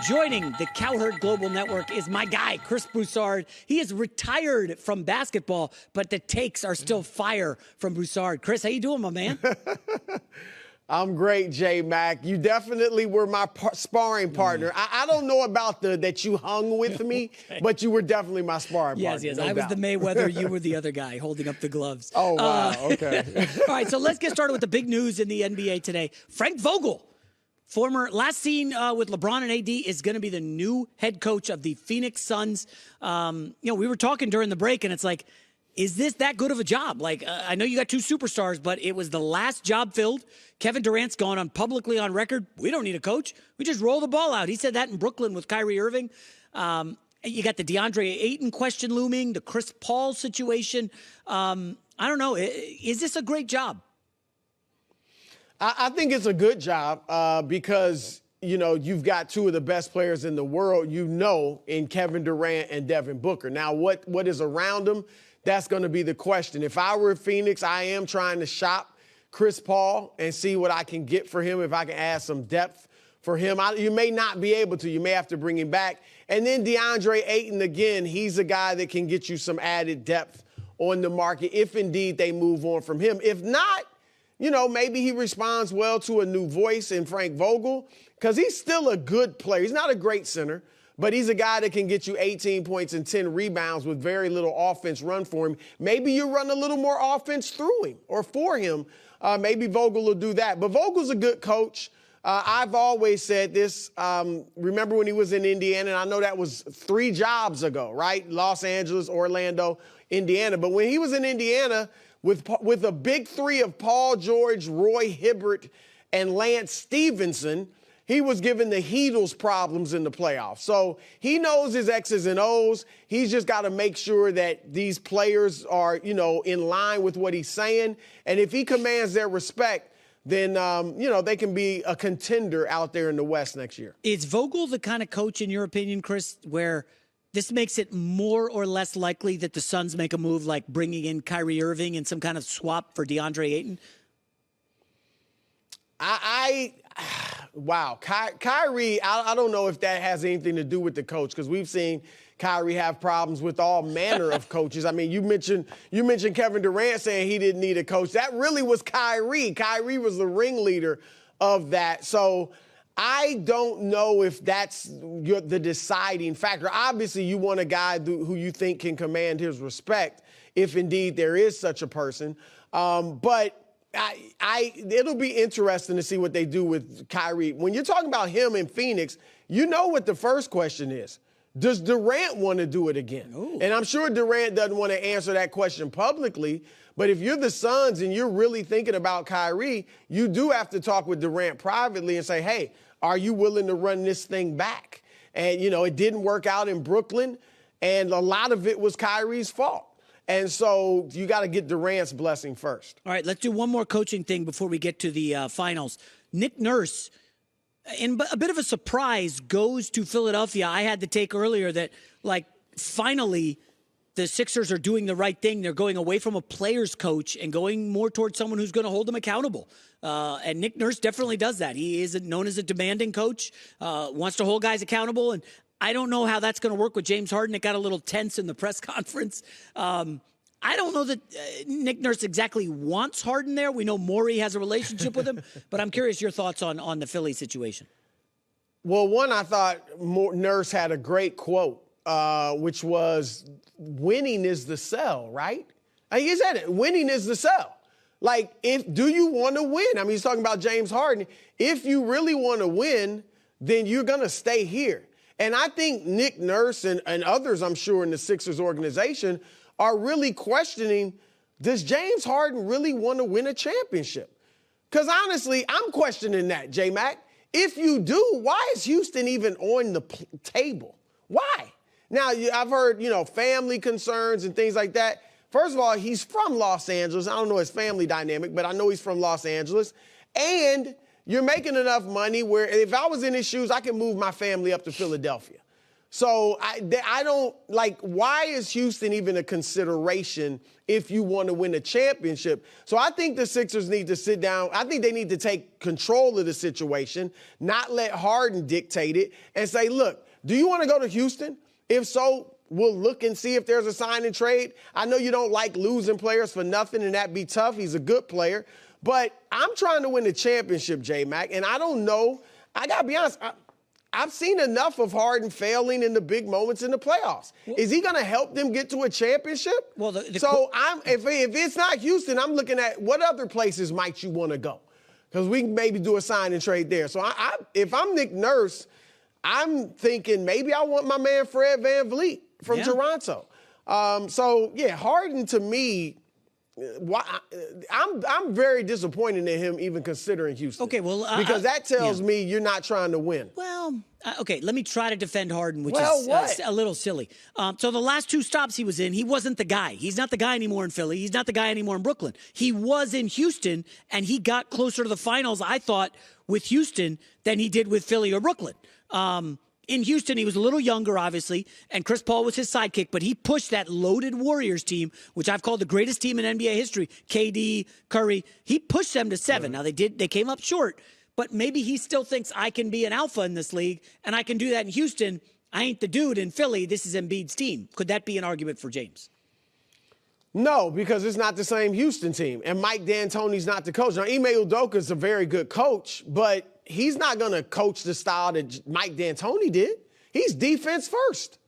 Joining the Cowherd Global Network is my guy, Chris Broussard. He is retired from basketball, but the takes are still fire from Broussard. Chris, how you doing, my man? I'm great, J-Mac. You definitely were my sparring partner. I don't know about that you hung with me, okay, but you were definitely my sparring partner. Yes, no I doubt. Was the Mayweather. You were the other guy holding up the gloves. Oh, wow. Okay. All right, so let's get started with the big news in the NBA today. Frank Vogel, last seen with LeBron and AD, is going to be the new head coach of the Phoenix Suns. We were talking during the break, and it's like, is this that good of a job? I know you got two superstars, but it was the last job filled. Kevin Durant's gone on publicly on record. We don't need a coach. We just roll the ball out. He said that in Brooklyn with Kyrie Irving. You got the DeAndre Ayton question looming, the Chris Paul situation. I don't know. Is this a great job? I think it's a good job because, you've got two of the best players in the world, in Kevin Durant and Devin Booker. Now, what is around them? That's going to be the question. If I were Phoenix, I am trying to shop Chris Paul and see what I can get for him, if I can add some depth for him. You may not be able to. You may have to bring him back. And then DeAndre Ayton, again, he's a guy that can get you some added depth on the market if indeed they move on from him. If not, maybe he responds well to a new voice in Frank Vogel because he's still a good player. He's not a great center, but he's a guy that can get you 18 points and 10 rebounds with very little offense run for him. Maybe you run a little more offense through him or for him. Maybe Vogel will do that. But Vogel's a good coach. I've always said this. Remember when he was in Indiana? And I know that was 3 jobs ago, right? Los Angeles, Orlando, Indiana. But when he was in Indiana with a big 3 of Paul George, Roy Hibbert, and Lance Stevenson, he was given the Heatles problems in the playoffs. So he knows his X's and O's. He's just got to make sure that these players are, in line with what he's saying. And if he commands their respect, then, they can be a contender out there in the West next year. Is Vogel the kind of coach, in your opinion, Chris, where this makes it more or less likely that the Suns make a move like bringing in Kyrie Irving and some kind of swap for DeAndre Ayton? Wow. Kyrie, I don't know if that has anything to do with the coach because we've seen Kyrie have problems with all manner of coaches. I mean, you mentioned Kevin Durant saying he didn't need a coach. That really was Kyrie. Kyrie was the ringleader of that. So I don't know if that's the deciding factor. Obviously, you want a guy who you think can command his respect if indeed there is such a person. But it'll be interesting to see what they do with Kyrie. When you're talking about him in Phoenix, you know what the first question is. Does Durant want to do it again? Ooh. And I'm sure Durant doesn't want to answer that question publicly. But if you're the Suns and you're really thinking about Kyrie, you do have to talk with Durant privately and say, hey, are you willing to run this thing back? And, it didn't work out in Brooklyn, and a lot of it was Kyrie's fault. And so you got to get Durant's blessing first. All right, let's do one more coaching thing before we get to the finals. Nick Nurse, in a bit of a surprise, goes to Philadelphia. I had the take earlier that, finally the Sixers are doing the right thing. They're going away from a player's coach and going more towards someone who's going to hold them accountable. And Nick Nurse definitely does that. He is known as a demanding coach, wants to hold guys accountable, and I don't know how that's going to work with James Harden. It got a little tense in the press conference. I don't know that Nick Nurse exactly wants Harden there. We know Morey has a relationship with him, but I'm curious your thoughts on the Philly situation. Well, one, I thought Nurse had a great quote, which was, winning is the sell, right? He said it, winning is the sell. Do you want to win? I mean, he's talking about James Harden. If you really want to win, then you're going to stay here. And I think Nick Nurse and others, I'm sure, in the Sixers organization are really questioning, does James Harden really want to win a championship? Because honestly, I'm questioning that, J-Mac. If you do, why is Houston even on the table? Why? Now, I've heard, family concerns and things like that. First of all, he's from Los Angeles. I don't know his family dynamic, but I know he's from Los Angeles. And you're making enough money where if I was in his shoes, I could move my family up to Philadelphia. So I don't like, why is Houston even a consideration if you want to win a championship? So I think the Sixers need to sit down. I think they need to take control of the situation, not let Harden dictate it, and say, look, do you want to go to Houston? If so, we'll look and see if there's a sign and trade. I know you don't like losing players for nothing, and that'd be tough. He's a good player. But I'm trying to win the championship, J-Mac, and I don't know. I got to be honest. I've seen enough of Harden failing in the big moments in the playoffs. Is he going to help them get to a championship? Well, if it's not Houston, I'm looking at what other places might you want to go? Because we can maybe do a sign and trade there. So if I'm Nick Nurse, I'm thinking maybe I want my man Fred VanVleet from Toronto. Harden to me, I'm very disappointed in him even considering Houston. Okay, well, because that tells me you're not trying to win. Well, okay, let me try to defend Harden, which is a little silly. So the last 2 stops he was in, he wasn't the guy. He's not the guy anymore in Philly. He's not the guy anymore in Brooklyn. He was in Houston, and he got closer to the finals, I thought, with Houston than he did with Philly or Brooklyn. In Houston, he was a little younger, obviously, and Chris Paul was his sidekick, but he pushed that loaded Warriors team, which I've called the greatest team in NBA history, KD, Curry. He pushed them to 7. Now, they came up short, but maybe he still thinks I can be an alpha in this league, and I can do that in Houston. I ain't the dude in Philly. This is Embiid's team. Could that be an argument for James? No, because it's not the same Houston team, and Mike D'Antoni's not the coach. Now, Ime Udoka's a very good coach, but he's not going to coach the style that Mike D'Antoni did. He's defense first.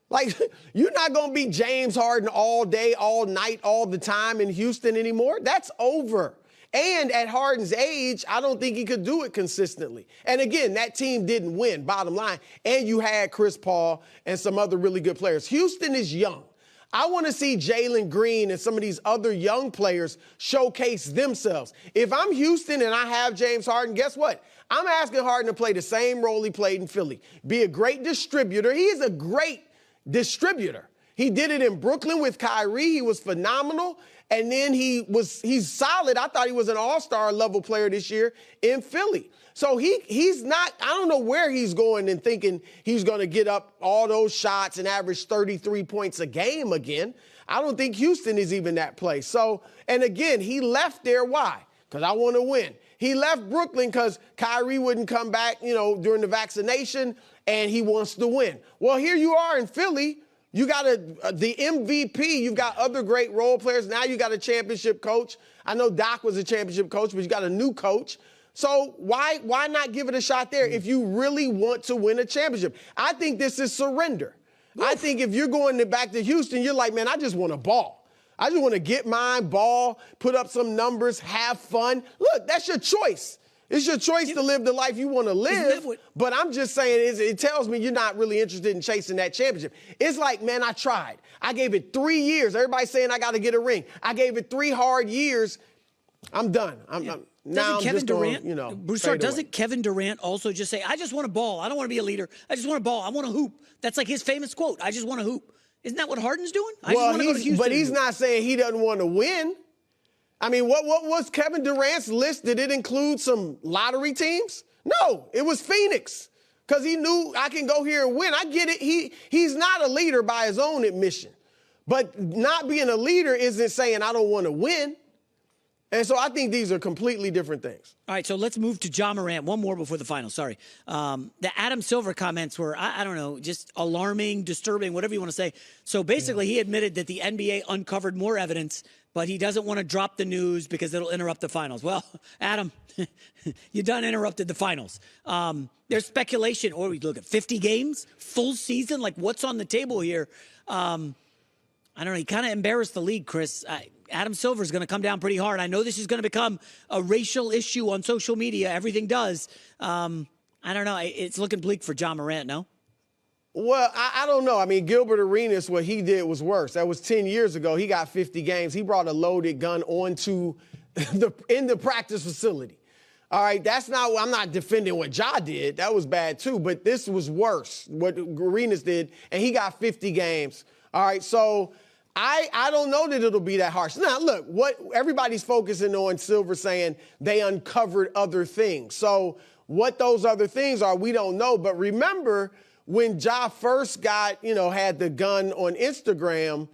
Like, you're not going to be James Harden all day, all night, all the time in Houston anymore. That's over. And at Harden's age, I don't think he could do it consistently. And again, that team didn't win, bottom line. And you had Chris Paul and some other really good players. Houston is young. I want to see Jalen Green and some of these other young players showcase themselves. If I'm Houston and I have James Harden, guess what? I'm asking Harden to play the same role he played in Philly. Be a great distributor. He is a great distributor. He did it in Brooklyn with Kyrie. He was phenomenal. And then he's solid. I thought he was an all-star level player this year in Philly. So he's not, I don't know where he's going and thinking he's going to get up all those shots and average 33 points a game again. I don't think Houston is even that place. So, and again, he left there. Why? Because I want to win. He left Brooklyn because Kyrie wouldn't come back, during the vaccination, and he wants to win. Well, here you are in Philly. You got the MVP. You've got other great role players. Now you got a championship coach. I know Doc was a championship coach, but you got a new coach. So why not give it a shot there if you really want to win a championship? I think this is surrender. Oof. I think if you're going back to Houston, you're like, man, I just want to ball. I just want to get mine, ball, put up some numbers, have fun. Look, that's your choice. It's your choice to live the life you want to live. But I'm just saying it tells me you're not really interested in chasing that championship. It's like, man, I tried. I gave it 3 years. Everybody's saying I got to get a ring. I gave it 3 hard years. I'm done. Now Kevin Durant, Broussard, doesn't Kevin Durant also just say, I just want to ball. I don't want to be a leader. I just want to ball. I want to hoop. That's like his famous quote. I just want to hoop. Isn't that what Harden's doing? I just want to go to Houston. But he's not saying he doesn't want to win. I mean, what was Kevin Durant's list? Did it include some lottery teams? No, it was Phoenix because he knew I can go here and win. I get it. He's not a leader by his own admission. But not being a leader isn't saying I don't want to win. And so I think these are completely different things. All right, so let's move to Ja Morant. One more before the final, sorry. The Adam Silver comments were, I don't know, just alarming, disturbing, whatever you want to say. So basically he admitted that the NBA uncovered more evidence, but he doesn't want to drop the news because it'll interrupt the finals. Well, Adam, you done interrupted the finals. There's speculation, or we look at 50 games, full season, like what's on the table here? I don't know, he kind of embarrassed the league, Chris. Adam Silver's going to come down pretty hard. I know this is going to become a racial issue on social media. Everything does. I don't know. It's looking bleak for Ja Morant, no? Well, I don't know. I mean, Gilbert Arenas, what he did was worse. That was 10 years ago. He got 50 games. He brought a loaded gun onto in the practice facility. All right, I'm not defending what Ja did. That was bad too. But this was worse, what Arenas did, and he got 50 games. All right, so I don't know that it'll be that harsh. Now, look, what everybody's focusing on Silver saying they uncovered other things. So what those other things are, we don't know. But remember, when Ja first got, had the gun on Instagram,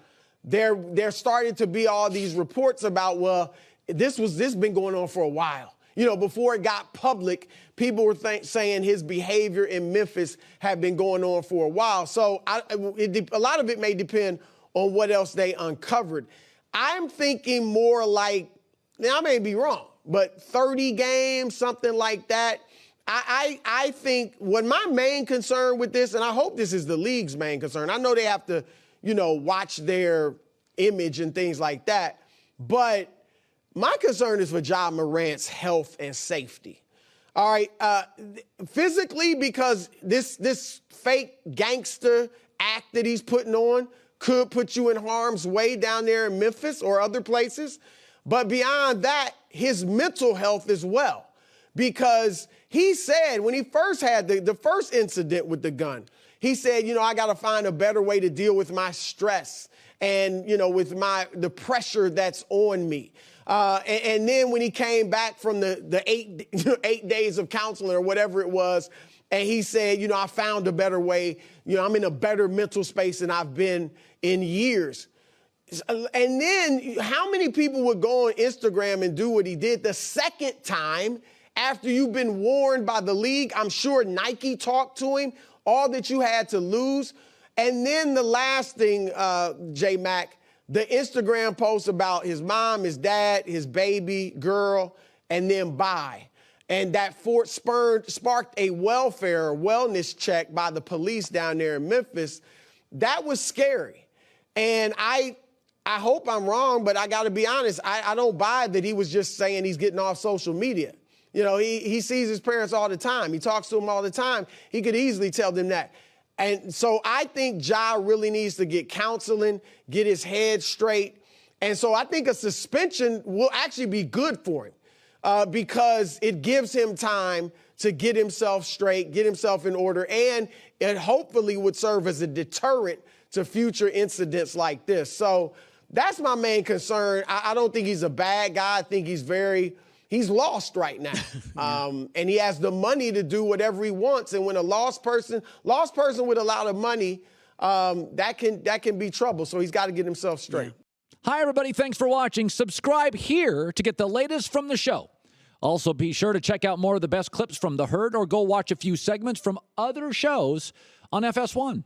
there started to be all these reports about, well, this been going on for a while. Before it got public, people were saying his behavior in Memphis had been going on for a while. So a lot of it may depend on what else they uncovered. I'm thinking more like, now I may be wrong, but 30 games, something like that. I think what my main concern with this, and I hope this is the league's main concern. I know they have to, watch their image and things like that. But my concern is for Ja Morant's health and safety. All right. Physically, because this fake gangster act that he's putting on could put you in harm's way down there in Memphis or other places. But beyond that, his mental health as well. Because he said when he first had the first incident with the gun, he said, I got to find a better way to deal with my stress and, with the pressure that's on me. And then when he came back from the 8 days of counseling or whatever it was, and he said, I found a better way. I'm in a better mental space than I've been in years. And then how many people would go on Instagram and do what he did the second time after you've been warned by the league? I'm sure Nike talked to him, all that you had to lose. And then the last thing, J-Mac, the Instagram post about his mom, his dad, his baby girl, and then bye. And that sparked a wellness check by the police down there in Memphis. That was scary. And I hope I'm wrong, but I got to be honest. I don't buy that he was just saying he's getting off social media. He sees his parents all the time. He talks to them all the time. He could easily tell them that. And so I think Ja really needs to get counseling, get his head straight. And so I think a suspension will actually be good for him because it gives him time to get himself straight, get himself in order, and it hopefully would serve as a deterrent to future incidents like this. So that's my main concern. I don't think he's a bad guy. I think he's lost right now. And he has the money to do whatever he wants. And when a lost person with a lot of money, that can be trouble. So he's got to get himself straight. Yeah. Hi, everybody. Thanks for watching. Subscribe here to get the latest from the show. Also, be sure to check out more of the best clips from The Herd or go watch a few segments from other shows on FS1.